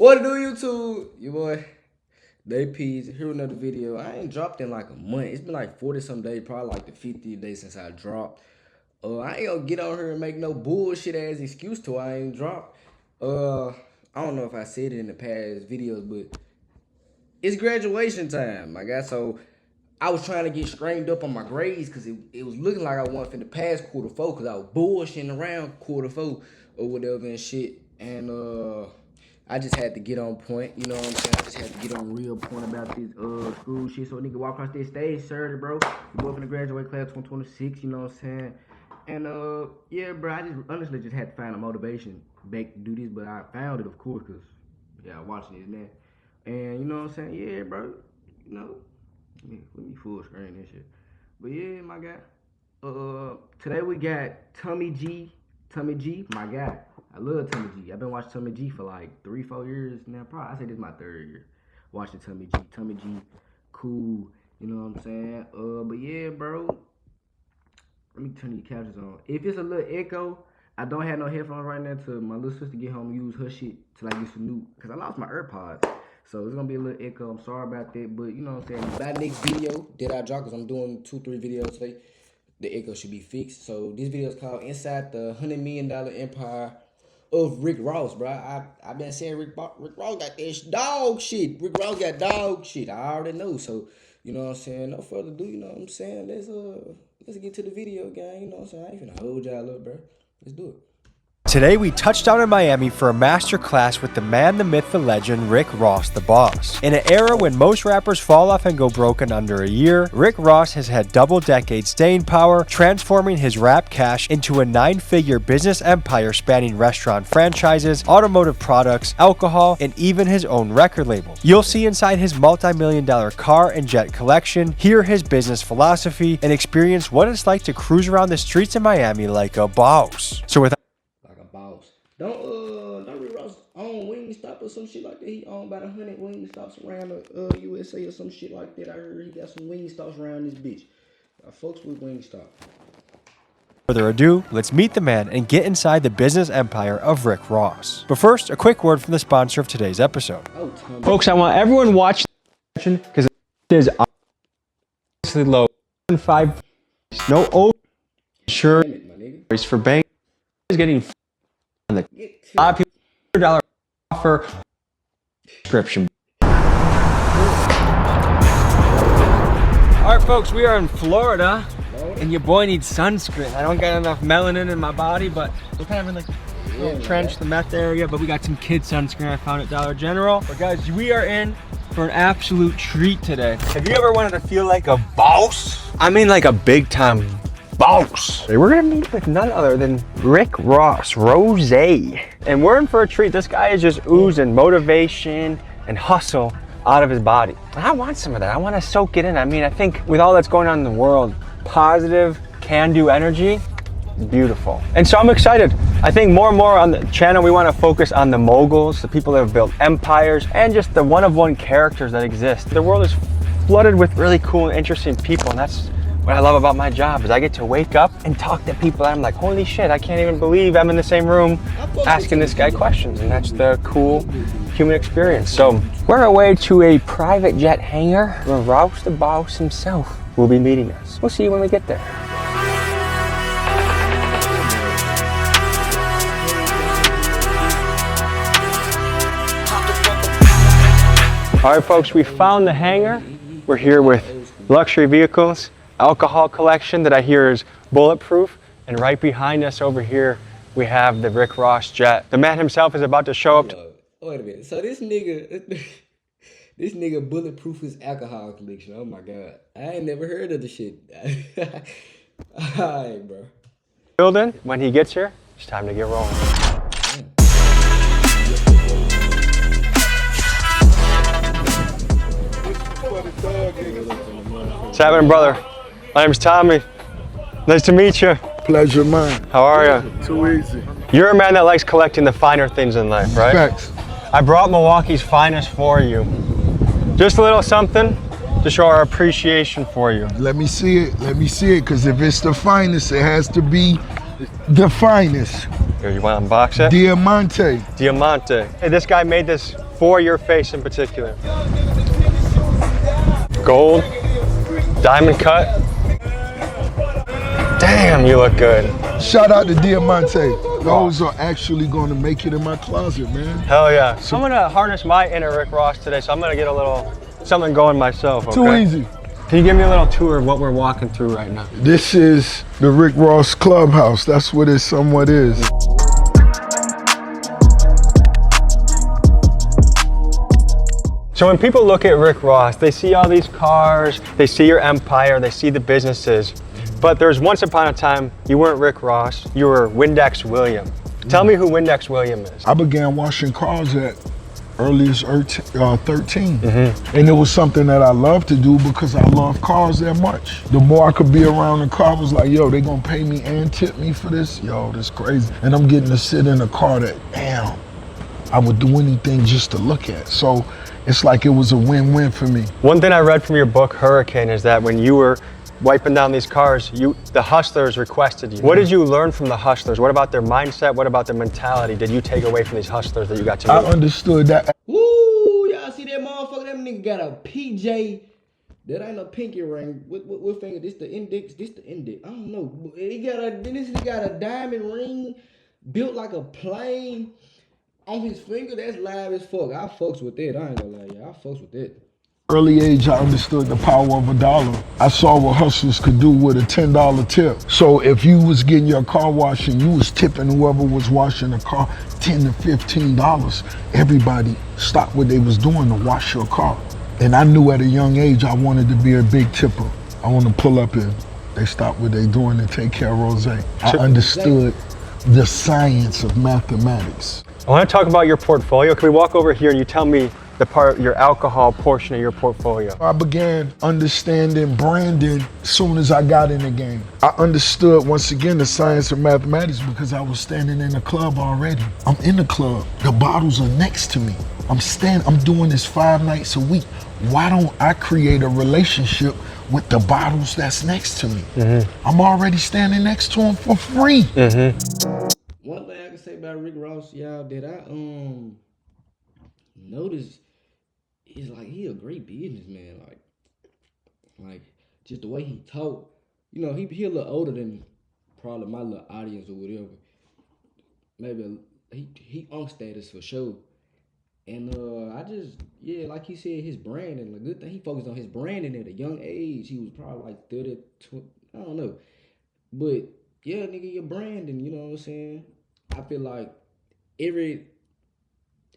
What to do, YouTube? Your boy Daypeezy here with another video. I ain't dropped in like a month. It's been like 40-some days, probably like the 50th day since I dropped. I ain't gonna get on here and make no bullshit ass excuse to I ain't dropped. I don't know if I said it in the past videos, but it's graduation time, my guy. So I was trying to get straightened up on my grades because it was looking like I wasn't finna pass quarter four because I was bullshitting around quarter four or whatever and shit. And I just had to get on point, you know what I'm saying? I just had to get on real point about this school shit so a nigga walk across this stage, sir, bro. You up in the graduate class 2026, you know what I'm saying? And yeah, bro, I just honestly just had to find a motivation back to do this, but I found it, of course, because, yeah, I'm watching this, man. And you know what I'm saying? Yeah, bro, you know, let me full screen this shit. But yeah, my guy. Today we got Tommy G, my guy. I love Tommy G. I've been watching Tommy G for like 3-4 years now. Probably, I say this is my 3rd year watching Tommy G. Tommy G, cool. You know what I'm saying? But yeah, bro. Let me turn these captions on. If it's a little echo, I don't have no headphones right now till my little sister get home and use her shit till I get some new. Cause I lost my AirPods, so it's gonna be a little echo. I'm sorry about that, but you know what I'm saying. By next video that I drop, cause I'm doing 2-3 videos today, the echo should be fixed. So this video is called "Inside the $100 Million Empire of Rick Ross," bro. I've been saying Rick Ross got this dog shit. Rick Ross got dog shit. I already know. So you know what I'm saying. No further ado. You know what I'm saying. Let's get to the video, gang. You know what I'm saying. I ain't finna hold y'all up, bro. Let's do it. Today we touched down in Miami for a master class with the man, the myth, the legend, Rick Ross, the boss. In an era when most rappers fall off and go broke in under a year, Rick Ross has had double-decade staying power, transforming his rap cash into a 9-figure business empire spanning restaurant franchises, automotive products, alcohol, and even his own record label. You'll see inside his multi-million-dollar car and jet collection, hear his business philosophy, and experience what it's like to cruise around the streets of Miami like a boss. So with Don't Rick Ross own Wingstop or some shit like that? He owned about 100 Wingstops around the USA or some shit like that. I heard he got some Wingstops around this bitch. Folks with Wingstop. Further ado, let's meet the man and get inside the business empire of Rick Ross. But first, a quick word from the sponsor of today's episode. Folks, I want everyone watching because it is obviously low. 5 no over insurance for bank is getting on the $5 offer subscription. Alright folks, we are in Florida and your boy needs sunscreen. I don't got enough melanin in my body, but we're kind of in like a little trench, the meth area, but we got some kid sunscreen I found at Dollar General. But guys, we are in for an absolute treat today. Have you ever wanted to feel like a boss? I mean like a big time boss. We're gonna meet with none other than Rick Ross, Rose. And we're in for a treat. This guy is just oozing motivation and hustle out of his body. And I want some of that. I want to soak it in. I mean, I think with all that's going on in the world, positive, can-do energy, beautiful. And so I'm excited. I think more and more on the channel, we want to focus on the moguls, the people that have built empires, and just the one-of-one characters that exist. The world is flooded with really cool and interesting people, and that's what I love about my job is I get to wake up and talk to people that I'm like, holy shit, I can't even believe I'm in the same room asking this guy questions. And that's the cool human experience. So we're on our way to a private jet hangar where Ross the boss himself will be meeting us. We'll see you when we get there. All right, folks, we found the hangar. We're here with luxury vehicles, alcohol collection that I hear is bulletproof, and right behind us over here we have the Rick Ross jet. The man himself is about to show up. Wait a minute. So this nigga bulletproof his alcohol collection. Oh my god, I ain't never heard of the shit. Alright, bro. Building. When he gets here, it's time to get rolling. What's happening, brother? My name's Tommy. Nice to meet you. Pleasure mine. How are you? Too easy. You're a man that likes collecting the finer things in life, right? Facts. I brought Milwaukee's finest for you. Just a little something to show our appreciation for you. Let me see it. Let me see it, because if it's the finest, it has to be the finest. Here, you want to unbox it? Diamante. Diamante. Hey, this guy made this for your face in particular? Gold, diamond cut. Damn, you look good. Shout out to Diamante. Those are actually going to make it in my closet, man. Hell yeah. So I'm gonna harness my inner Rick Ross today, so I'm gonna get a little something going myself, okay? Too easy. Can you give me a little tour of what we're walking through right now? This is the Rick Ross Clubhouse. That's what it somewhat is. So when people look at Rick Ross, they see all these cars, they see your empire, they see the businesses. But there's once upon a time, you weren't Rick Ross, you were Windex William. Tell me who Windex William is. I began washing cars at early as 13. And it was something that I loved to do because I love cars that much. The more I could be around the car, I was like, yo, they gonna pay me and tip me for this? Yo, this crazy. And I'm getting to sit in a car that, damn, I would do anything just to look at. So it's like it was a win-win for me. One thing I read from your book, Hurricane, is that when you were wiping down these cars, the hustlers requested you. What did you learn from the hustlers? What about their mindset? What about their mentality did you take away from these hustlers that you got to meet? I understood that. Woo, y'all see that motherfucker? That nigga got a PJ. That ain't a pinky ring. What finger? This the index? This the index? I don't know. He got a diamond ring built like a plane on his finger. That's live as fuck. I fucks with that. I ain't gonna lie, y'all. I fucks with that. Early age, I understood the power of $1. I saw what hustlers could do with a $10 tip. So if you was getting your car washed and you was tipping whoever was washing the car $10 to $15, everybody stopped what they was doing to wash your car. And I knew at a young age I wanted to be a big tipper. I want to pull up and they stop what they doing and take care of Rose. I understood the science of mathematics. I want to talk about your portfolio. Can we walk over here and you tell me your alcohol portion of your portfolio? I began understanding branding as soon as I got in the game. I understood once again the science of mathematics because I was standing in the club already. I'm in the club. The bottles are next to me. I'm doing this 5 nights a week. Why don't I create a relationship with the bottles that's next to me? I'm already standing next to them for free. One thing I can say about Rick Ross, y'all, that I noticed is like he a great businessman. Like just the way he talk. You know, he a little older than probably my little audience or whatever. Maybe he on status for sure. And I just, yeah, like he said, his branding, the good thing, he focused on his branding at a young age. He was probably like 30, 20, I don't know. But yeah, nigga, your branding, you know what I'm saying? I feel like every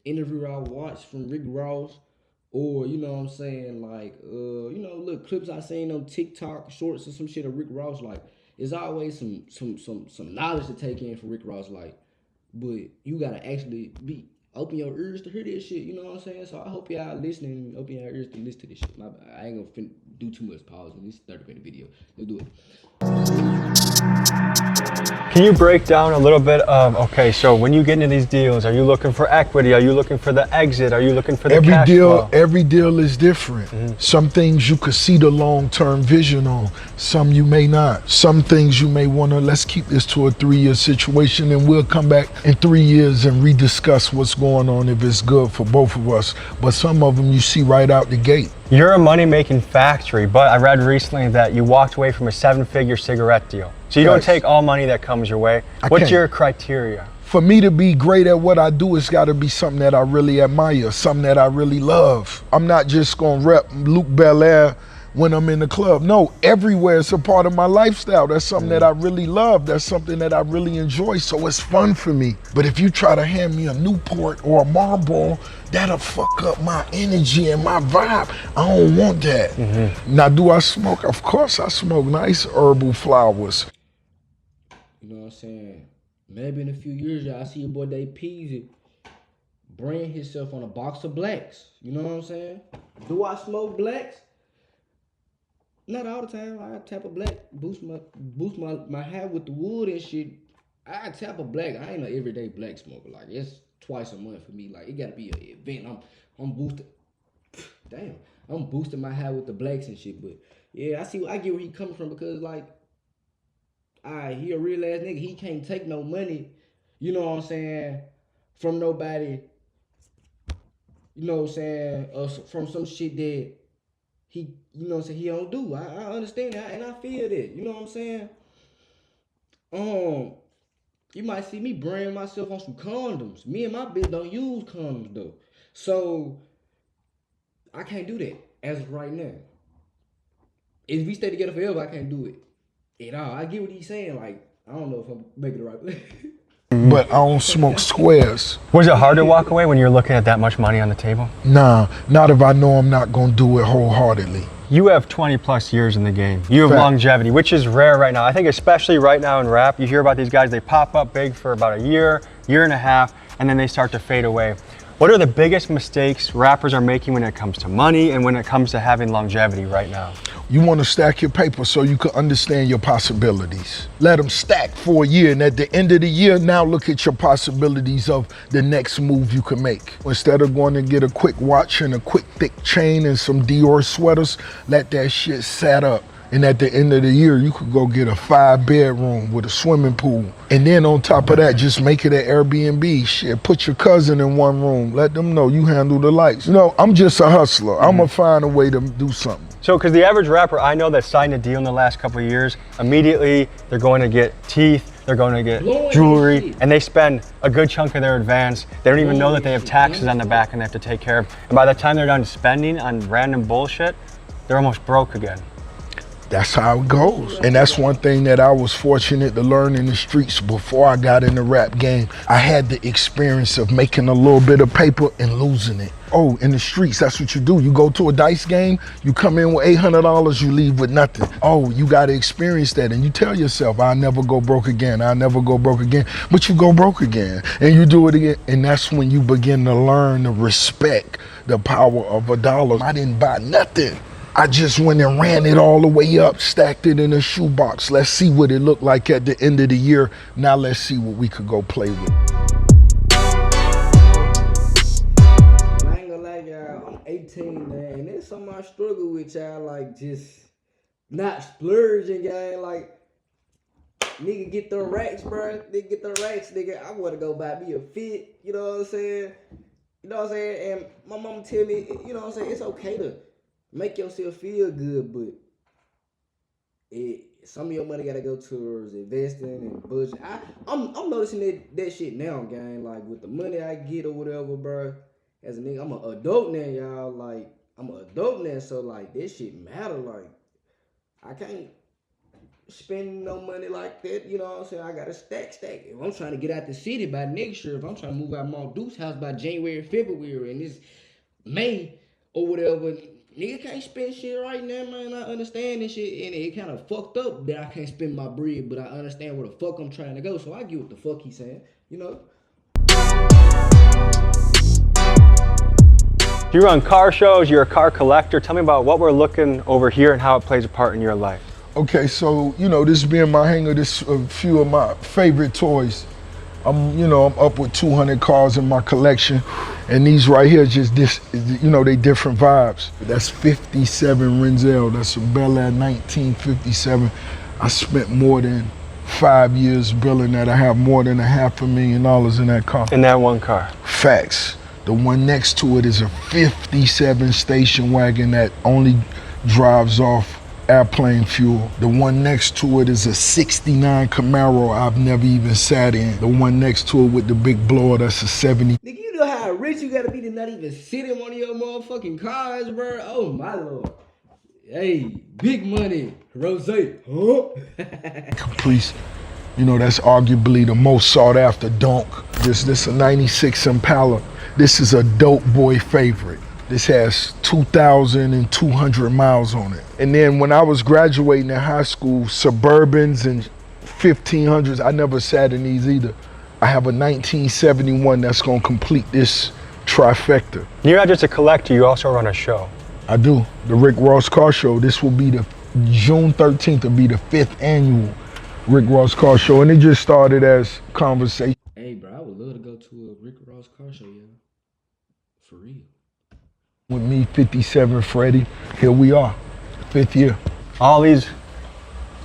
interview I watch from Rick Ross, or you know what I'm saying, like you know, little clips I seen on TikTok, shorts or some shit of Rick Ross, like it's always some knowledge to take in from Rick Ross, like, but you gotta actually open your ears to hear this shit, you know what I'm saying? So I hope y'all listening, open your ears to listen to this shit. I ain't gonna do too much pause in this 30-minute video. Let's do it. Can you break down a little bit of, okay, so when you get into these deals, are you looking for equity? Are you looking for the exit? Are you looking for the cash flow? Every deal is different. Some things you could see the long-term vision on. Some you may not. Some things you may want to, let's keep this to a 3-year situation and we'll come back in 3 years and rediscuss what's going on if it's good for both of us. But some of them you see right out the gate. You're a money-making factory, but I read recently that you walked away from a 7-figure cigarette deal. So you don't take all money that comes your way. What's your criteria? For me to be great at what I do, it's got to be something that I really admire, something that I really love. I'm not just going to rep Luke Belair when I'm in the club. No, everywhere it's a part of my lifestyle. That's something that I really love. That's something that I really enjoy, so it's fun for me. But if you try to hand me a Newport or a Marlboro, that'll fuck up my energy and my vibe. I don't want that. Now, do I smoke? Of course I smoke nice herbal flowers. You know what I'm saying? Maybe in a few years, y'all see your boy Daypeezy brand himself on a box of blacks. You know what I'm saying? Do I smoke blacks? Not all the time. I tap a black, boost my hat with the wood and shit. I tap a black. I ain't an everyday black smoker. Like, it's twice a month for me. Like, it gotta be an event. I'm boosting. Damn, I'm boosting my hat with the blacks and shit. But yeah, I get where he coming from, because like, he a real ass nigga. He can't take no money, you know what I'm saying, from nobody you know what I'm saying, from some shit that he, you know what I'm saying, he don't do. I understand that and I feel that, you know what I'm saying? You might see me brand myself on some condoms. Me and my bitch don't use condoms though. So I can't do that as of right now. If we stay together forever, I can't do it at all. I get what he's saying. Like, I don't know if I'm making the right. But I don't smoke squares. Was it hard to walk away when you're looking at that much money on the table? Nah, not if I know I'm not gonna do it wholeheartedly. You have 20 plus years in the game. You have Fact. longevity, which is rare right now. I think especially right now in rap, you hear about these guys, they pop up big for about a year and a half, and then they start to fade away. What are the biggest mistakes rappers are making when it comes to money and when it comes to having longevity right now? You want to stack your paper so you can understand your possibilities. Let them stack for a year, and at the end of the year, now look at your possibilities of the next move you can make. Instead of going to get a quick watch and a quick thick chain and some Dior sweaters, let that shit set up. And at the end of the year, you could go get a 5-bedroom with a swimming pool. And then on top of that, just make it an Airbnb. Shit, put your cousin in one room. Let them know you handle the lights. You know, I'm just a hustler. I'm gonna find a way to do something. So, because the average rapper I know that signed a deal in the last couple of years, immediately they're going to get teeth, they're going to get jewelry, and they spend a good chunk of their advance. They don't even know that they have taxes on the back and they have to take care of. And by the time they're done spending on random bullshit, they're almost broke again. That's how it goes. And that's one thing that I was fortunate to learn in the streets before I got in the rap game. I had the experience of making a little bit of paper and losing it. Oh, in the streets, that's what you do. You go to a dice game, you come in with $800, you leave with nothing. Oh, you got to experience that. And you tell yourself, I'll never go broke again. I'll never go broke again. But you go broke again and you do it again. And that's when you begin to learn to respect the power of a dollar. I didn't buy nothing. I just went and ran it all the way up, stacked it in a shoebox. Let's see what it looked like at the end of the year. Now let's see what we could go play with. I ain't gonna lie, y'all. I'm 18, man, and it's something I struggle with, y'all. Like, just not splurging, gang. Like, nigga get them racks, bro. Nigga get them racks, nigga. I wanna go buy me a fit. You know what I'm saying? You know what I'm saying? And my mama tell me, you know what I'm saying? It's okay to make yourself feel good, but some of your money gotta go towards investing and budget. I'm noticing that shit now, gang. Like with the money I get or whatever, bro. As a nigga, I'm an adult now, y'all. Like I'm an adult now, so like this shit matter. Like I can't spend no money like that. You know what I'm saying? I gotta stack. If I'm trying to get out the city by next year, if I'm trying to move out my Deuce house by January, February, and it's May or whatever. Nigga can't spend shit right now, man. I understand this shit, and it kind of fucked up that I can't spend my bread, but I understand where the fuck I'm trying to go, so I get what the fuck he's saying, you know? You run car shows, you're a car collector. Tell me about what we're looking over here and how it plays a part in your life. Okay, so, you know, this being my hangar, this a few of my favorite toys. I'm up with 200 cars in my collection, and these right here just this, you know, they different vibes. That's 57 Renzel. That's a Bel Air 1957. I spent more than 5 years building that. I have more than $500,000 in that car. In that one car. Facts. The one next to it is a 57 station wagon that only drives off airplane fuel. The one next to it is a 69 Camaro I've never even sat in. The one next to it with the big blower, that's a 70. Nigga, you know how rich you gotta be to not even sit in one of your motherfucking cars, bro? Oh my lord. Hey, big money, Rose, huh? Please, you know, that's arguably the most sought after donk. This a 96 Impala. This is a dope boy favorite. This has 2,200 miles on it. And then when I was graduating in high school, Suburbans and 1500s, I never sat in these either. I have a 1971 that's gonna complete this trifecta. You're not just a collector, you also run a show. I do, the Rick Ross Car Show. This will be the June 13th will be the 5th annual Rick Ross Car Show, and it just started as conversation. Hey bro, I would love to go to a Rick Ross car show, yo. For real. With me, 57 Freddie, here we are, 5th year. All these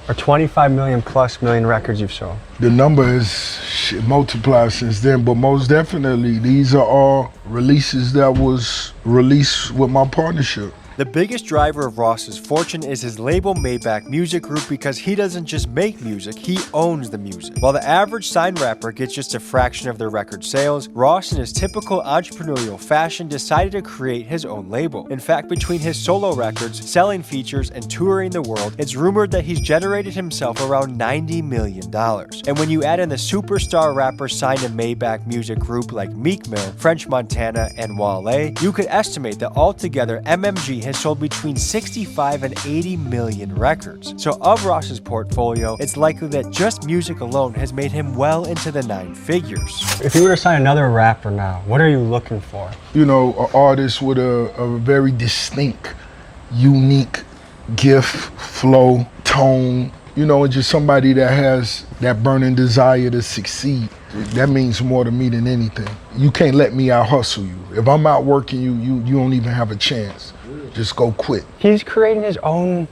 are 25 million plus records you've sold. The number is shit multiplied since then, but most definitely these are all releases that was released with my partnership. The biggest driver of Ross's fortune is his label Maybach Music Group, because he doesn't just make music, he owns the music. While the average signed rapper gets just a fraction of their record sales, Ross, in his typical entrepreneurial fashion, decided to create his own label. In fact, between his solo records, selling features, and touring the world, it's rumored that he's generated himself around $90 million. And when you add in the superstar rappers signed to Maybach Music Group like Meek Mill, French Montana, and Wale, you could estimate that altogether MMG has sold between 65 and 80 million records. So of Ross's portfolio, it's likely that just music alone has made him well into the 9 figures. If you were to sign another rapper now, what are you looking for? You know, an artist with a very distinct, unique gift, flow, tone, you know, and just somebody that has that burning desire to succeed. That means more to me than anything. You can't let me out hustle you. If I'm out working you, you don't even have a chance. Just go quit. He's creating his own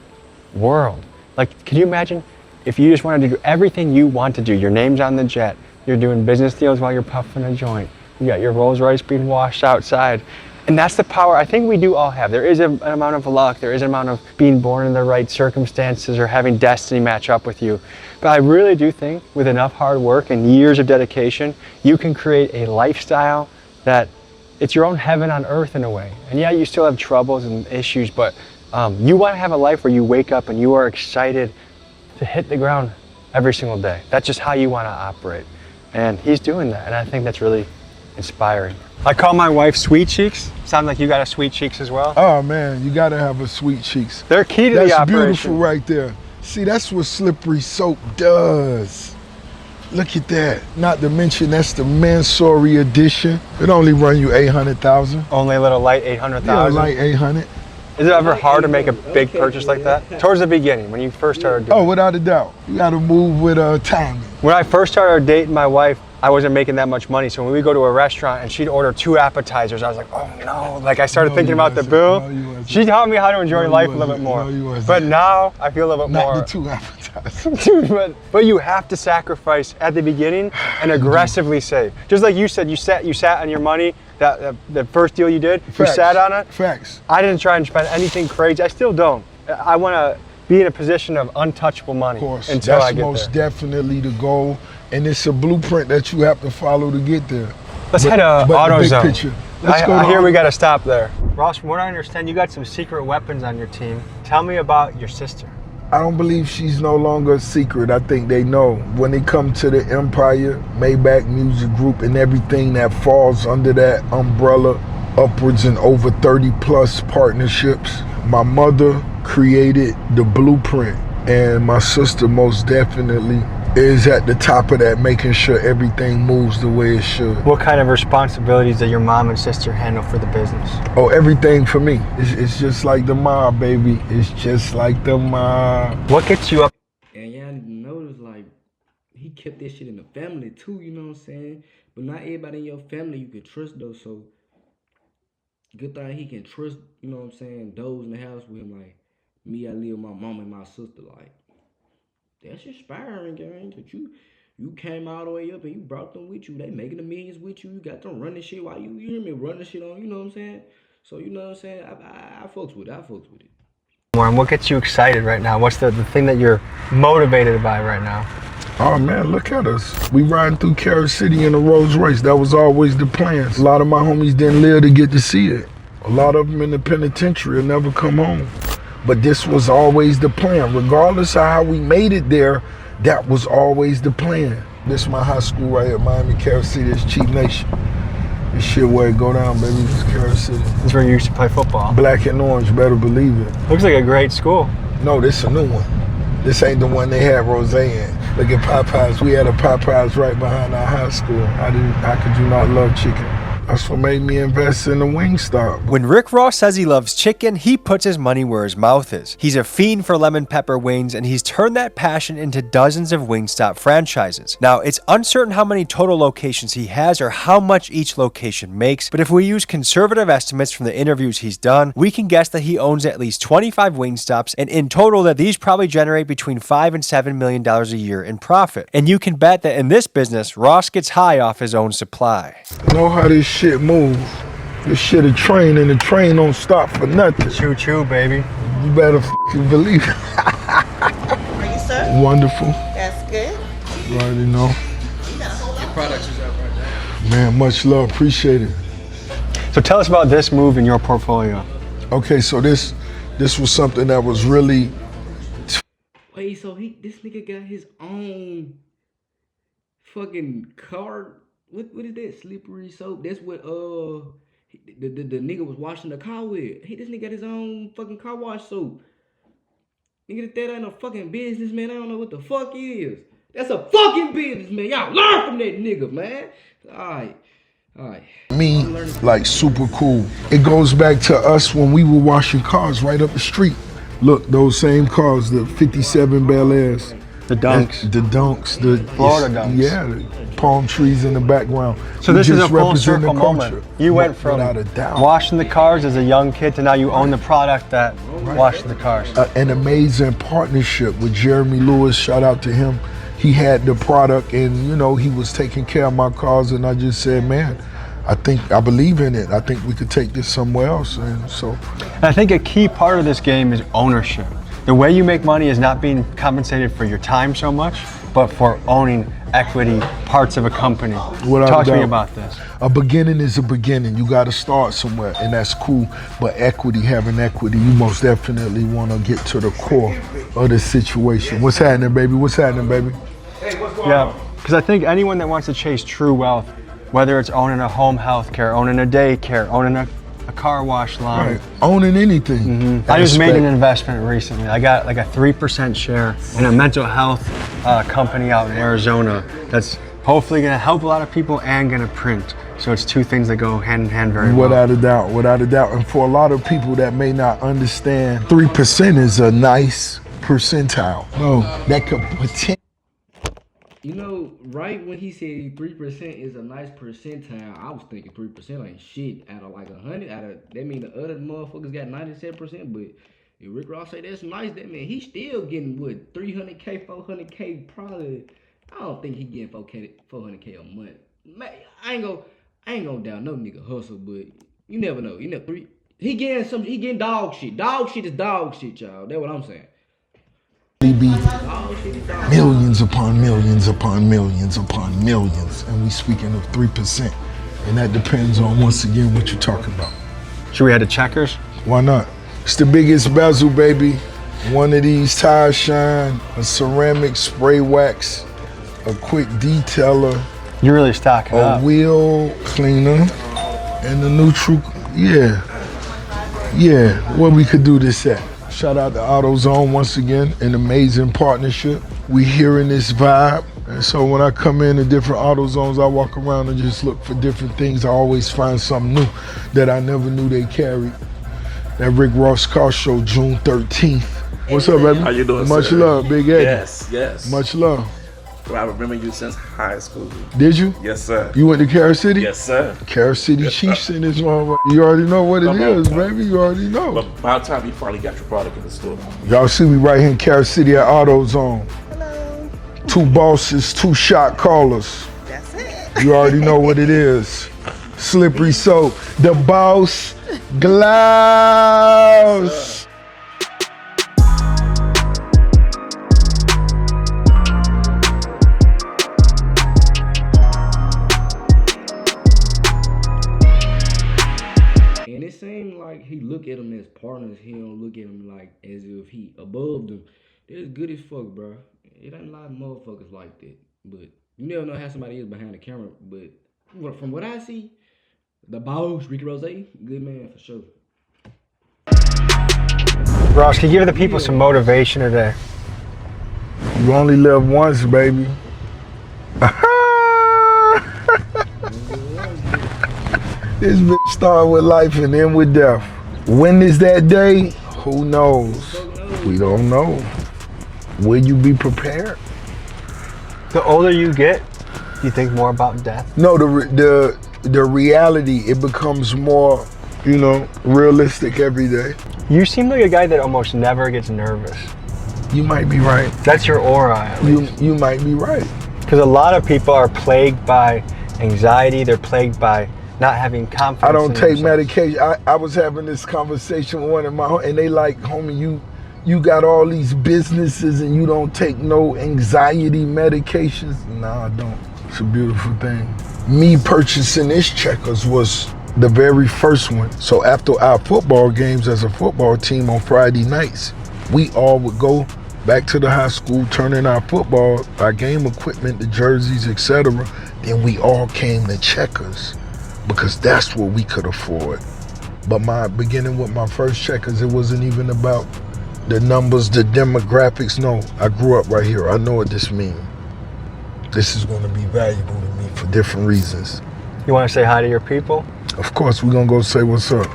world. Like, can you imagine if you just wanted to do everything you want to do? Your name's on the jet. You're doing business deals while you're puffing a joint. You got your Rolls Royce being washed outside. And that's the power I think we do all have. There is an amount of luck. There is an amount of being born in the right circumstances or having destiny match up with you. But I really do think with enough hard work and years of dedication, you can create a lifestyle that it's your own heaven on earth in a way. And yeah, you still have troubles and issues, but you want to have a life where you wake up and you are excited to hit the ground every single day. That's just how you want to operate. And he's doing that, and I think that's really inspiring. I call my wife Sweet Cheeks. Sounds like you got a Sweet Cheeks as well? Oh man, you gotta have a Sweet Cheeks. They're key to the operation. That's beautiful right there. See, that's what slippery soap does. Look at that. Not to mention that's the Mansory edition. It only run you 800,000. Only a little light 800,000? Yeah, light 800. Is it ever hard to make a big purchase like that? Towards the beginning, when you first started doing it? Oh, without a doubt. You gotta move with timing. When I first started dating my wife, I wasn't making that much money. So when we go to a restaurant and she'd order 2 appetizers, I was like, oh no. Like I started thinking about the bill. No, she taught me how to enjoy life a little bit more. But now I feel a little bit more. Not the 2 appetizers. but you have to sacrifice at the beginning and aggressively save. Just like you said, you sat on your money. The first deal you did, Facts. You sat on it. Facts. I didn't try and spend anything crazy. I still don't. I want to be in a position of untouchable money. Of course, until I get that's most there. definitely the goal, and it's a blueprint that you have to follow to get there. Let's head to AutoZone. Picture. Let's go. I hear we got to stop there. Ross, from what I understand, you got some secret weapons on your team. Tell me about your sister. I don't believe she's no longer a secret. I think they know. When it comes to the Empire, Maybach Music Group, and everything that falls under that umbrella, upwards and over 30 plus partnerships, my mother created the blueprint, and my sister most definitely is at the top of that, making sure everything moves the way it should. What kind of responsibilities do your mom and sister handle for the business? Oh, everything for me. It's just like the mob, baby. It's just like the mob. What gets you up? And y'all notice, like, he kept this shit in the family too, you know what I'm saying? But not everybody in your family you can trust though, so good thing he can trust, you know what I'm saying, those in the house with him. Like me, I live with my mom and my sister. Like, that's inspiring, gang. That you came all the way up and you brought them with you. They making the millions with you. You got them running shit while you hear me running shit on, you know what I'm saying? So you know what I'm saying? I fucks with it. I fucks with it. And what gets you excited right now? What's the thing that you're motivated by right now? Oh man, look at us. We riding through Carol City in a Rolls Royce. That was always the plan. A lot of my homies didn't live to get to see it. A lot of them in the penitentiary will never come home. But this was always the plan. Regardless of how we made it there, that was always the plan. This is my high school right here, Miami, Carol City. It's Cheap Nation. This shit where it go down, baby. This is Carol City. This is where you used to play football. Black and orange, better believe it. Looks like a great school. No, this is a new one. This ain't the one they had Rose in. Look at Popeyes. We had a Popeyes right behind our high school. How could you not love chicken? That's what made me invest in the Wingstop. When Rick Ross says he loves chicken, he puts his money where his mouth is. He's a fiend for lemon pepper wings, and he's turned that passion into dozens of Wingstop franchises. Now, it's uncertain how many total locations he has or how much each location makes, but if we use conservative estimates from the interviews he's done, we can guess that he owns at least 25 Wingstops, and in total that these probably generate between $5 and $7 million a year in profit. And you can bet that in this business, Ross gets high off his own supply. Know how this shit move. This shit a train, and the train don't stop for nothing. Choo choo, baby. You better f***ing believe it. Are you, sir? Wonderful. That's good. You already know. Your products is up right there. Man, much love. Appreciate it. So tell us about this move in your portfolio. Okay, so this was something that was really... Wait, so this nigga got his own fucking car. What is that? Slippery soap. That's what the nigga was washing the car with. This nigga got his own fucking car wash soap. Nigga, that ain't no fucking business, man. I don't know what the fuck it is. That's a fucking business, man. Y'all learn from that nigga, man. Alright. Me, like, super cool. It goes back to us when we were washing cars right up the street. Look, those same cars, the 57 Bel Airs. The Dunks. The Dunks. The Florida Dunks. Yeah, the palm trees in the background. So We this is just a full represent the circle moment. culture. You went from Without a doubt. washing the cars as a young kid to now you own the product that washes the cars. An amazing partnership with Jeremy Lewis. Shout out to him. He had the product, and you know, he was taking care of my cars, and I just said, man, I believe in it. I think we could take this somewhere else. And so And I think a key part of this game is ownership. The way you make money is not being compensated for your time so much, but for owning equity parts of a company. Without Talk a to me doubt. about this. A beginning is a beginning. You got to start somewhere, and that's cool. But having equity, you most definitely want to get to the core of the situation. What's happening, baby? What's happening, baby? Yeah, because I think anyone that wants to chase true wealth, whether it's owning a home health care, owning a daycare, owning a car wash line. Right. Owning anything. I just made an investment recently. I got like a 3% share in a mental health company out in Arizona that's hopefully gonna help a lot of people and gonna print. So it's two things that go hand in hand very well. Without a doubt, without a doubt. And for a lot of people that may not understand, 3% is a nice percentile. No, that could potentially. You know, right when he said 3% is a nice percentile, I was thinking 3% ain't shit out of like 100. That mean the other motherfuckers got 97%. But if Rick Ross say that's nice, that mean he's still getting what, 300K, 400K probably. I don't think he getting 400K a month. Man, I ain't gonna doubt no nigga hustle, but you never know. You know, he getting dog shit. Dog shit is dog shit, y'all. That's what I'm saying. Be millions upon millions upon millions upon millions, and we speaking of 3%, and that depends on, once again, what you're talking about. Should we head to Checkers? Why not? It's the biggest bezel, baby. One of these tire shine, a ceramic spray wax, a quick detailer, You're really stocking a up. wheel cleaner, and the neutral. Yeah, where we could do this at. Shout out to AutoZone once again, an amazing partnership. We hearing this vibe, and so when I come in different AutoZones, I walk around and just look for different things. I always find something new that I never knew they carried. That Rick Ross Car Show, June 13th. What's up, baby? How you doing, Much sir? love, Big Eddie. Yes. Much love. I remember you since high school. Did you? Yes, sir. You went to Carol City? Yes, sir. Carol City Chiefs in this one. You already know what it Come on. is, baby. You already know. But by the time you finally got your product in the store, Y'all see me right here in Carol City at AutoZone. Hello. 2 bosses, 2 shot callers. That's it. You already know what it is. Slippery soap. The boss gloves. And it seemed like he look at them as partners. He don't look at them like as if he above them. They're good as fuck, bro. It ain't a lot of motherfuckers like that. But you never know how somebody is behind the camera. But from what I see, the boss, Ricky Rose, good man for sure. Ross, can you give the people some motivation today? You only live once, baby. This bitch start with life and end with death. When is that day? Who knows? We don't know. Will you be prepared? The older you get, you think more about death? No, the reality, it becomes more, realistic every day. You seem like a guy that almost never gets nervous. You might be right. That's your aura, at least. You might be right. Because a lot of people are plagued by anxiety. They're plagued by not having confidence. I don't in take themselves. medication. I was having this conversation with one of my, and they like, homie, you got all these businesses and you don't take no anxiety medications. Nah, I don't. It's a beautiful thing. Me purchasing this Checkers was the very first one. So after our football games as a football team on Friday nights, we all would go back to the high school, turn in our football, our game equipment, the jerseys, etc. Then we all came to Checkers because that's what we could afford. But beginning with my first Checkers, it wasn't even about the numbers, the demographics. No, I grew up right here. I know what this means. This is going to be valuable to me for different reasons. You want to say hi to your people? Of course, we're going to go say what's up.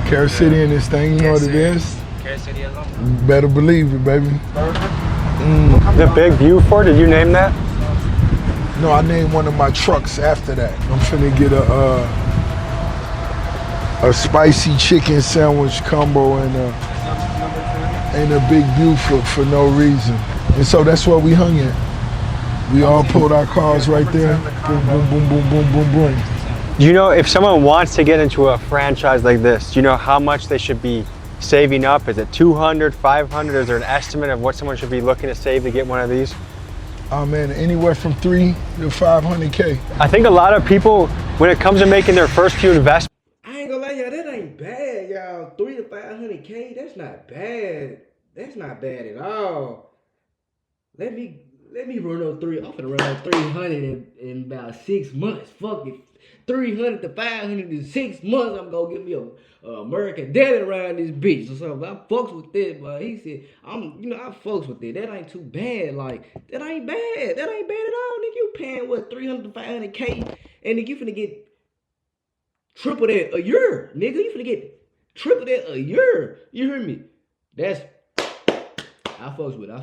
Carrot City in this thing, you know what it is? Carrot City alone. You better believe it, baby. The Big Buford, did you name that? No, I named one of my trucks after that. I'm finna get a spicy chicken sandwich combo and a Big Buford for no reason. And so that's where we hung at. We all pulled our cars right there. Boom, boom, boom, boom, boom, boom, boom. Do you know if someone wants to get into a franchise like this, do you know how much they should be saving up? Is it 200, 500? Is there an estimate of what someone should be looking to save to get one of these? Oh man, anywhere from 3 to 500K. I think a lot of people, when it comes to making their first few investments, I ain't gonna lie, y'all, that ain't bad, y'all. 3 to 500K, that's not bad. That's not bad at all. Let me run on 3. I'm finna run on 300 in about 6 months. Fuck it. 300 to 500 in 6 months. I'm gonna get me a American Daddy around this bitch or something. I fucks with it, but he said, I fucks with it. That ain't too bad. Like, that ain't bad. That ain't bad at all. Nigga, you paying what, 300 to 500K, and nigga, you finna get triple that a year. Nigga, you finna get triple that a year. You hear me? That's, I fucks with it.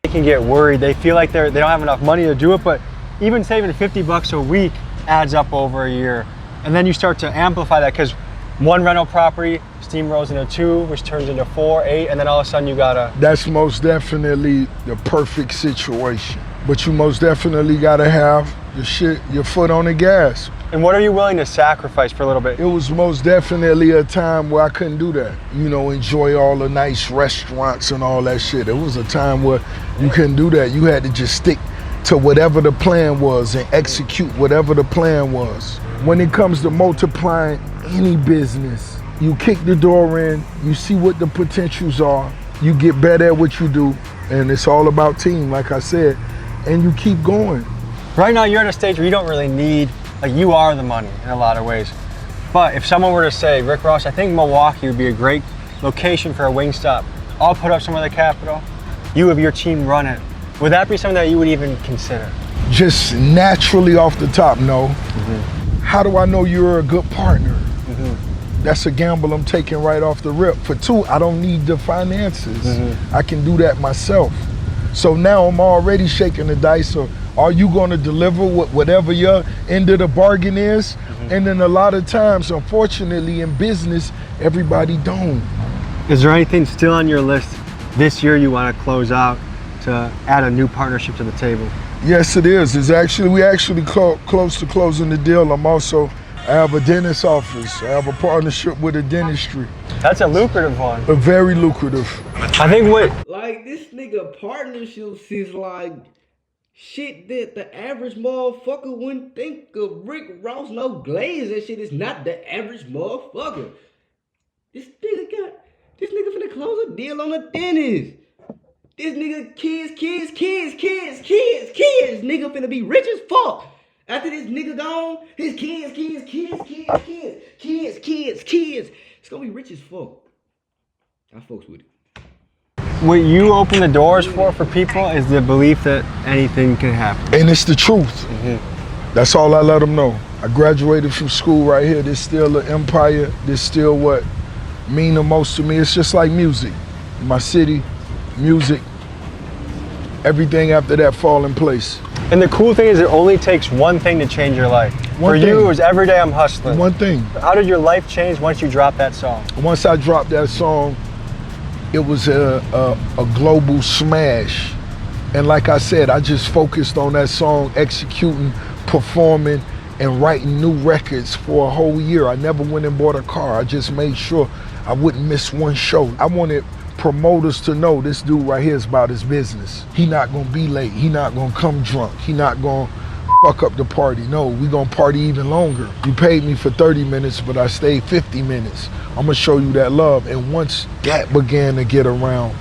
they can get worried. They feel like they don't have enough money to do it, but even saving $50 a week adds up over a year. And then you start to amplify that because one rental property steamrolls into 2, which turns into 4, 8, and then all of a sudden you gotta... That's most definitely the perfect situation. But you most definitely gotta have your foot on the gas. And what are you willing to sacrifice for a little bit? It was most definitely a time where I couldn't do that. Enjoy all the nice restaurants and all that shit. It was a time where you couldn't do that. You had to just stick to whatever the plan was and execute whatever the plan was. When it comes to multiplying any business, you kick the door in, you see what the potentials are, you get better at what you do, and it's all about team, like I said, and you keep going. Right now you're at a stage where you don't really need, like you are the money in a lot of ways. But if someone were to say, Rick Ross, I think Milwaukee would be a great location for a Wingstop. I'll put up some of the capital, you have your team run it. Would that be something that you would even consider? Just naturally off the top, no. How do I know you're a good partner? That's a gamble I'm taking right off the rip. For 2, I don't need the finances. I can do that myself. So now I'm already shaking the dice. Or are you going to deliver whatever your end of the bargain is? And then a lot of times, unfortunately, in business, everybody don't. Is there anything still on your list this year you want to close out to add a new partnership to the table? Yes, it is. We actually close to closing the deal. I have a dentist office. I have a partnership with a dentistry. That's a lucrative one. A very lucrative. I think Like, this nigga partnerships is like shit that the average motherfucker wouldn't think of. Rick Ross, no glaze. That shit is not the average motherfucker. This nigga finna close a deal on a dentist. This nigga kids. Nigga finna be rich as fuck. After this nigga gone, his kids. It's gonna be rich as fuck. I fucks with it. what you open the doors for people is the belief that anything can happen. And it's the truth. That's all I let them know. I graduated from school right here. This still an empire. This still what mean the most to me. It's just like music. My city, music, everything after that fall in place. And the cool thing is it only takes one thing to change your life. For you, it was every day I'm hustling. One thing. How did your life change once you dropped that song? Once I dropped that song, it was a global smash. And like I said, I just focused on that song, executing, performing, and writing new records for a whole year. I never went and bought a car. I just made sure I wouldn't miss one show. I wanted promoters to know this dude right here is about his business. He not gonna be late. He not gonna come drunk. He not gonna fuck up the party. No, we gonna party even longer. You paid me for 30 minutes, but I stayed 50 minutes. I'm gonna show you that love. And once that began to get around,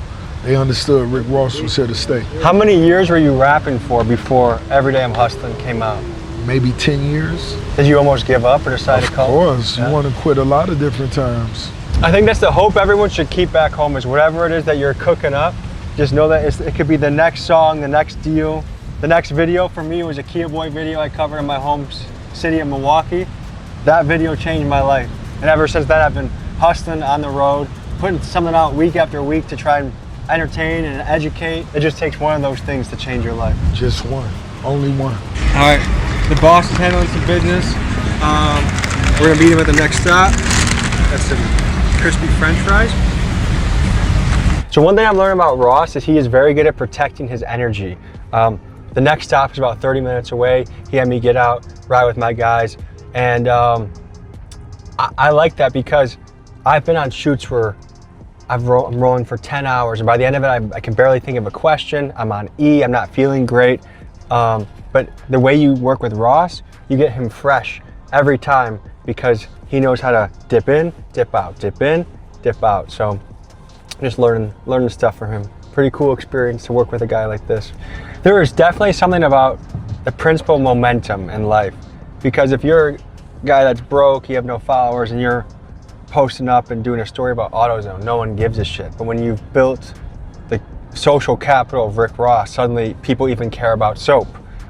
they understood Rick Ross was here to stay. How many years were you rapping for before Every Day I'm Hustling came out? Maybe 10 years. Did you almost give up or decide to call? Of course, you want to quit a lot of different times. I think that's the hope everyone should keep back home is whatever it is that you're cooking up, just know that it could be the next song, the next deal, the next video. For me, it was a Kia Boy video I covered in my home city of Milwaukee. That video changed my life. And ever since then, I've been hustling on the road, putting something out week after week to try and entertain and educate. It just takes one of those things to change your life. Just one, only one. All right, the boss is handling some business. We're gonna meet him at the next stop. That's some crispy French fries. So one thing I've learned about Ross is he is very good at protecting his energy. The next stop is about 30 minutes away. He had me get out, ride with my guys. And I like that because I've been on shoots where I'm rolling for 10 hours. And by the end of it, I can barely think of a question. I'm on E, I'm not feeling great. But the way you work with Ross, you get him fresh every time because he knows how to dip in, dip out, dip in, dip out. So just learning stuff from him. Pretty cool experience to work with a guy like this. There is definitely something about the principle momentum in life, because if you're a guy that's broke, you have no followers, and you're posting up and doing a story about AutoZone, no one gives a shit. But when you've built the social capital of Rick Ross, suddenly people even care about soap.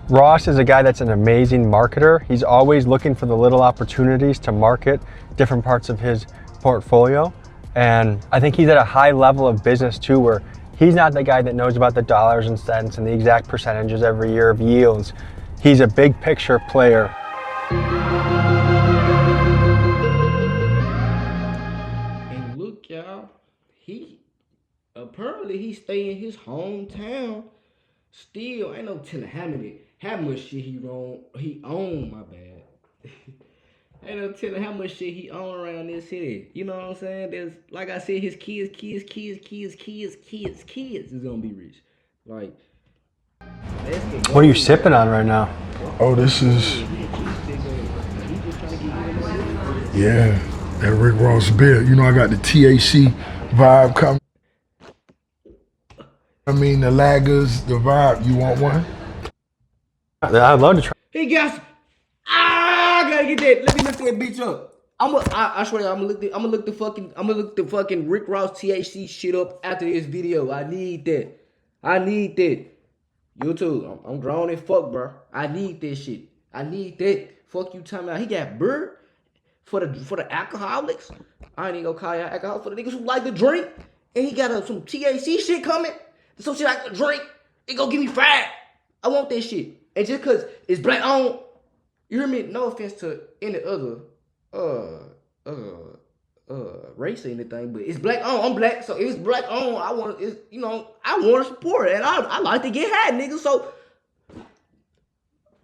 Ross is a guy that's an amazing marketer. He's always looking for the little opportunities to market different parts of his portfolio. And I think he's at a high level of business too, where he's not the guy that knows about the dollars and cents and the exact percentages every year of yields. He's a big picture player. And look, y'all, apparently he stay in his hometown. Still, ain't no telling how much shit he own, my bad. Ain't no telling how much shit he own around this city. You know what I'm saying? There's, like I said, his kids is gonna be rich. Like, What are you sipping on right now? Oh, this is, yeah, that Rick Ross beer. You know, I got the THC vibe coming. I mean, the lagers, the vibe. You want one? I'd love to try. he got. I gotta get that. Let me look that bitch up. I swear I'm gonna look the fucking Rick Ross THC shit up after this video. I need that. You too. I'm grown as fuck, bro. I need that shit. I need that. Fuck you talking about. He got bird for the alcoholics. I ain't even gonna call y'all alcohol for the niggas who like to drink. And he got some THC shit coming. Some shit I can drink. It gonna give me fat. I want that shit. And just cause it's black on, you hear me? No offense to any other race or anything, but it's black on. I'm black, so if it's black on, I want to support it, and I like to get high, nigga. So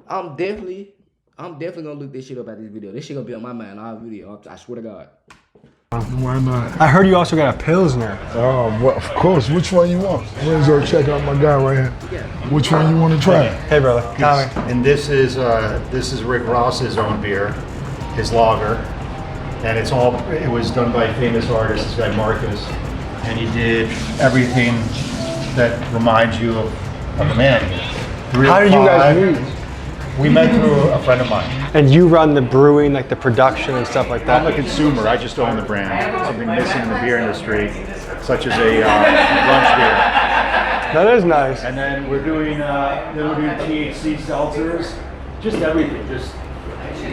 I'm definitely gonna look this shit up at this video. This shit gonna be on my mind all video. I swear to God. Why not? I heard you also got a Pilsner. Oh, well, of course. Which one you want? Renzo, check out my guy right here. Which one you want to try? Hey, brother. Tommy. And this is Rick Ross's own beer, his lager, and it was done by a famous artist, this guy Marcus, and he did everything that reminds you of the man here. How did you guys meet? We met through a friend of mine. And you run the brewing, like the production and stuff like that? I'm a consumer. I just own the brand. Something missing in the beer industry. such as a lunch beer. That is nice. And then we're doing THC seltzers, just everything. Just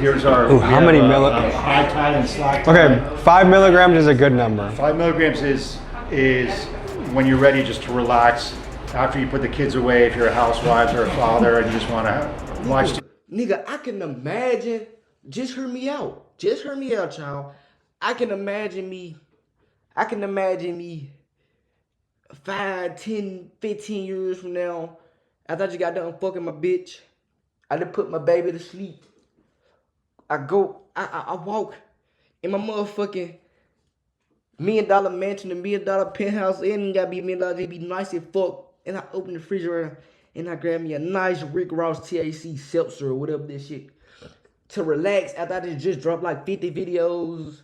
here's our. Ooh, how many high tide and slack tide. Okay, 5 milligrams is a good number. 5 milligrams is when you're ready just to relax after you put the kids away. If you're a housewife or a father and you just want to watch. Nigga, I can imagine. Just hear me out. Just hear me out, y'all. I can imagine me 5, 10, 15 years from now, after I just got done fucking my bitch, I done put my baby to sleep. I walk in my motherfucking $1 million mansion, $1 million penthouse. It ain't gotta be $1 million, it be nice as fuck. And I open the refrigerator and I grab me a nice Rick Ross THC seltzer or whatever this shit to relax after I just dropped like 50 videos.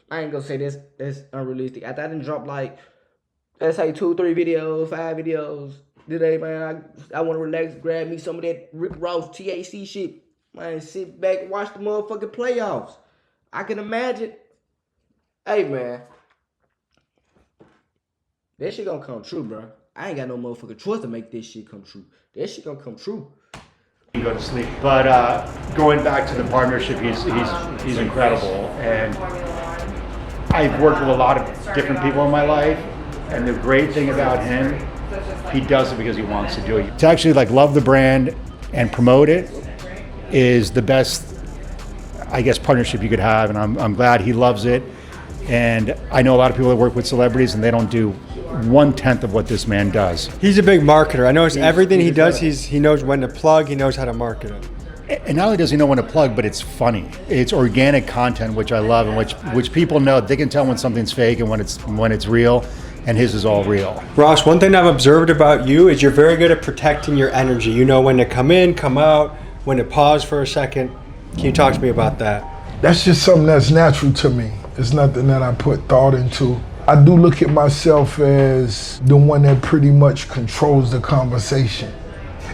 I ain't gonna say that's unrealistic. After I done dropped like, let's say 2, 3 videos, 5 videos today, man. I want to relax, grab me some of that Rick Ross THC shit, man. Sit back and watch the motherfucking playoffs. I can imagine. Hey, man, that shit gonna come true, bro. I ain't got no motherfucking choice to make this shit come true. That shit gonna come true. You go to sleep. But going back to the partnership, he's incredible, and I've worked with a lot of different people in my life. And the great thing about him, he does it because he wants to do it. To actually like love the brand and promote it is the best, I guess, partnership you could have. And I'm glad he loves it. And I know a lot of people that work with celebrities and they don't do 1/10 of what this man does. He's a big marketer. I know everything he does, he knows when to plug, he knows how to market it. And not only does he know when to plug, but it's funny. It's organic content, which I love, and which people know. They can tell when something's fake and when it's real. And his is all real. Ross, one thing I've observed about you is you're very good at protecting your energy. You know when to come in, come out, when to pause for a second. Can you talk to me about that? That's just something that's natural to me. It's nothing that I put thought into. I do look at myself as the one that pretty much controls the conversation.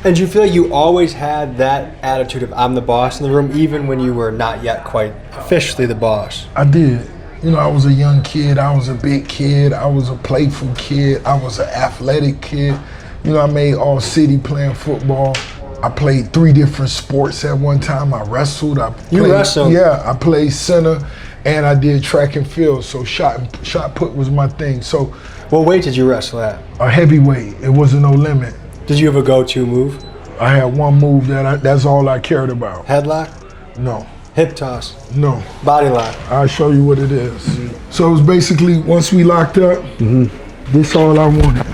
And do you feel like you always had that attitude of I'm the boss in the room, even when you were not yet quite officially the boss? I did. You know, I was a young kid, I was a big kid, I was a playful kid, I was an athletic kid. You know, I made all city playing football. I played 3 different sports at one time. I wrestled. You wrestled? Yeah, I played center and I did track and field. So shot put was my thing. So what weight did you wrestle at? A heavyweight. It wasn't no limit. Did you have a go-to move? I had one move that's all I cared about. Headlock? No. Hip toss? No. Body lock? I'll show you what it is. Mm-hmm. So it was basically, once we locked up, this all I wanted.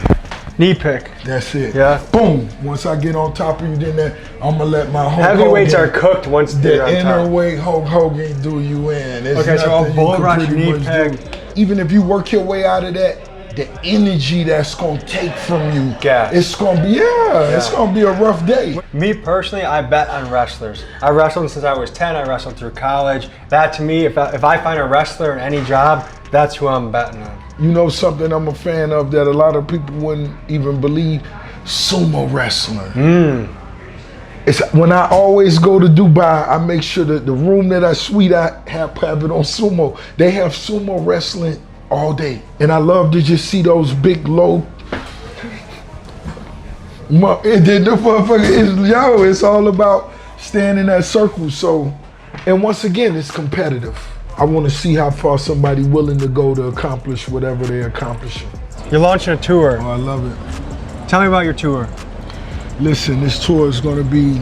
Knee pick. That's it. Yeah. Boom. Once I get on top of you, then I'm gonna let my Hulk Heavyweights Hogan, are cooked once they're on top. The inner weight Hulk Hogan do you in. There's okay, so a bull rush knee pick. Even if you work your way out of that, the energy that's gonna take from you, it's gonna be it's gonna be a rough day. Me personally, I bet on wrestlers. I wrestled since I was 10. I wrestled through college. That to me, if I find a wrestler in any job, that's who I'm betting on. You know something I'm a fan of that a lot of people wouldn't even believe? Sumo wrestling. It's when I always go to Dubai, I make sure that the room that I suite I have it on sumo. They have sumo wrestling all day. And I love to just see those big low. It's all about staying in that circle. So, and once again, it's competitive. I want to see how far somebody willing to go to accomplish whatever they're accomplishing. You're launching a tour. Oh, I love it. Tell me about your tour. Listen, this tour is going to be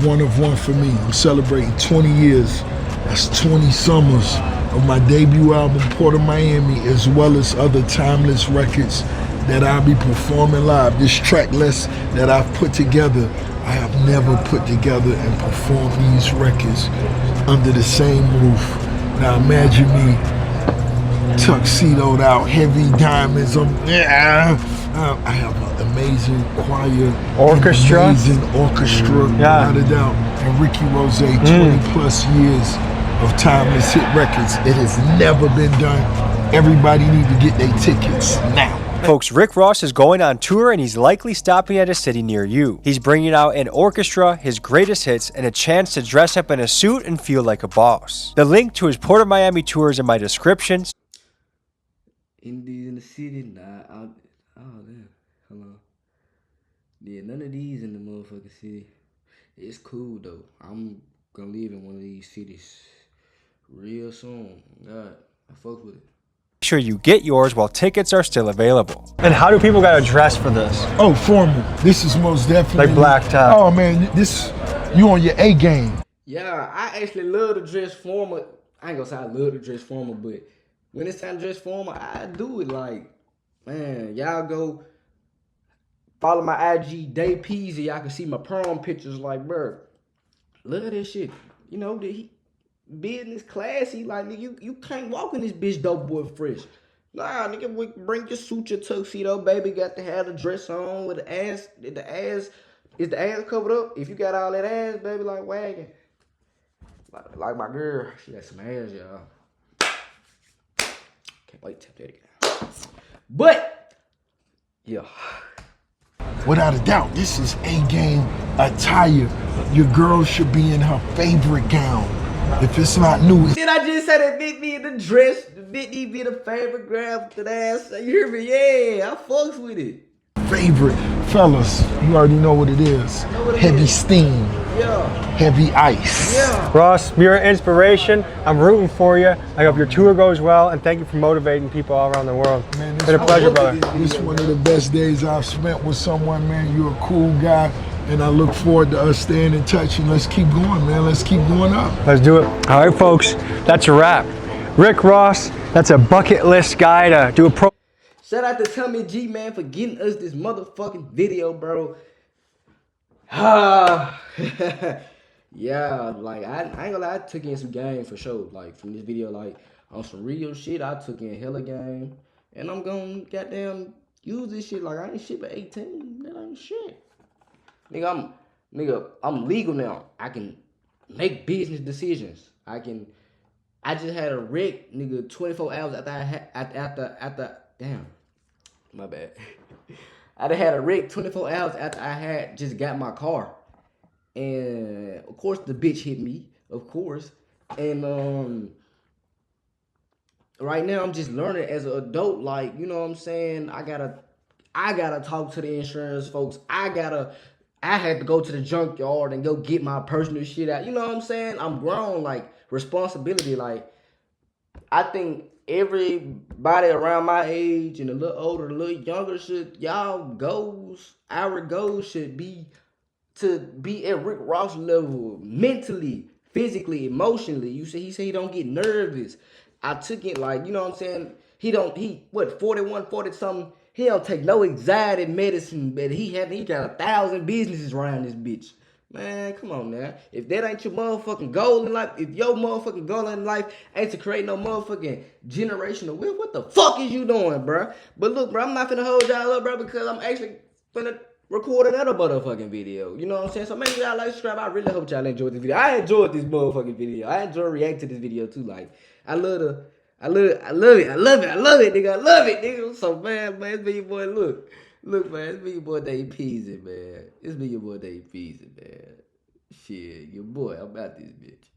one of one for me. I'm celebrating 20 years. That's 20 summers of my debut album, Port of Miami, as well as other timeless records that I'll be performing live. This track list that I've put together, I have never put together and performed these records under the same roof. Now imagine me tuxedoed out, heavy diamonds. I have an amazing choir, orchestra, amazing orchestra, without a doubt. And Ricky Rose, 20 plus years of timeless hit records. It has never been done. Everybody need to get their tickets now. Folks, Rick Ross is going on tour and he's likely stopping at a city near you. He's bringing out an orchestra, his greatest hits, and a chance to dress up in a suit and feel like a boss. The link to his Port of Miami tour is in my description. Indies in the city, nah. Oh damn, hold on. Yeah, none of these in the motherfucking city. It's cool though. I'm gonna live in one of these cities real soon. God, I fuck with it. Make sure you get yours while tickets are still available. And how do people gotta dress for this? Oh, formal. This is most definitely Like black tie. Oh man, this you on your A game. Yeah, I actually love to dress formal. I ain't gonna say I love to dress formal, but when it's time to dress formal, I do it. Like, man, y'all go follow my IG, Daypeezy. Y'all can see my prom pictures. Like, bro, love that shit. You know, business classy. Like, nigga, you can't walk in this bitch dope boy fresh. Nah, nigga, we bring your suit, your tuxedo, baby. Got to have the dress on with the ass. Is the ass covered up? If you got all that ass, baby, like wagging. Like my girl, she got some ass, y'all. Can't wait to tap that again. But, yeah. Without a doubt, this is A game attire. Your girl should be in her favorite gown. If it's not new, it's Did I just say that Big D in the dress? Big D be the favorite grab to the ass. You hear me? Yeah, I fucks with it. favorite. Fellas, you already know what it is. what it Heavy is. steam, Yeah, heavy ice. yeah. Ross, you're an inspiration. I'm rooting for you. I hope your tour goes well, and thank you for motivating people all around the world. Man, It's been a pleasure, brother. This is one of the best days I've spent with someone, man. You're a cool guy, and I look forward to us staying in touch, and let's keep going, man. Let's keep going up. Let's do it. All right, folks, that's a wrap. Rick Ross, that's a bucket list guy to do a pro. Shout out to Tommy G, man, for getting us this motherfucking video, bro. Yeah, like I ain't gonna lie, I took in some game for sure. Like from this video, like on some real shit, I took in hella game, and I'm gonna goddamn use this shit. Like I ain't shit but 18. That ain't shit. Nigga, I'm legal now. I can make business decisions. I just had a wreck, nigga, 24 hours after I had after damn. My bad. I done had a wreck 24 hours after I had just got my car. And of course the bitch hit me, of course. And right now I'm just learning as an adult, like, you know what I'm saying? I gotta talk to the insurance folks. I had to go to the junkyard and go get my personal shit out. You know what I'm saying? I'm grown, like responsibility, like I think everybody around my age and a little older, a little younger our goals should be to be at Rick Ross level mentally, physically, emotionally. He said he don't get nervous. I took it like, you know what I'm saying? He 41, 40 something. He don't take no anxiety medicine, but he got 1,000 businesses around this bitch. Man, come on now. If that ain't your motherfucking goal in life, if your motherfucking goal in life ain't to create no motherfucking generational wealth, what the fuck is you doing, bro? But look, bro, I'm not finna hold y'all up, bro, because I'm actually finna record another motherfucking video. You know what I'm saying? So make sure y'all like, subscribe. I really hope y'all enjoyed this video. I enjoyed this motherfucking video. I enjoy reacting to this video too. Like, I love it, nigga. I love it, nigga. So man, it's been your boy. Look, man, it's been your boy Daypeezy, man. It's been your boy Daypeezy, man. Shit, your boy, I'm about this bitch.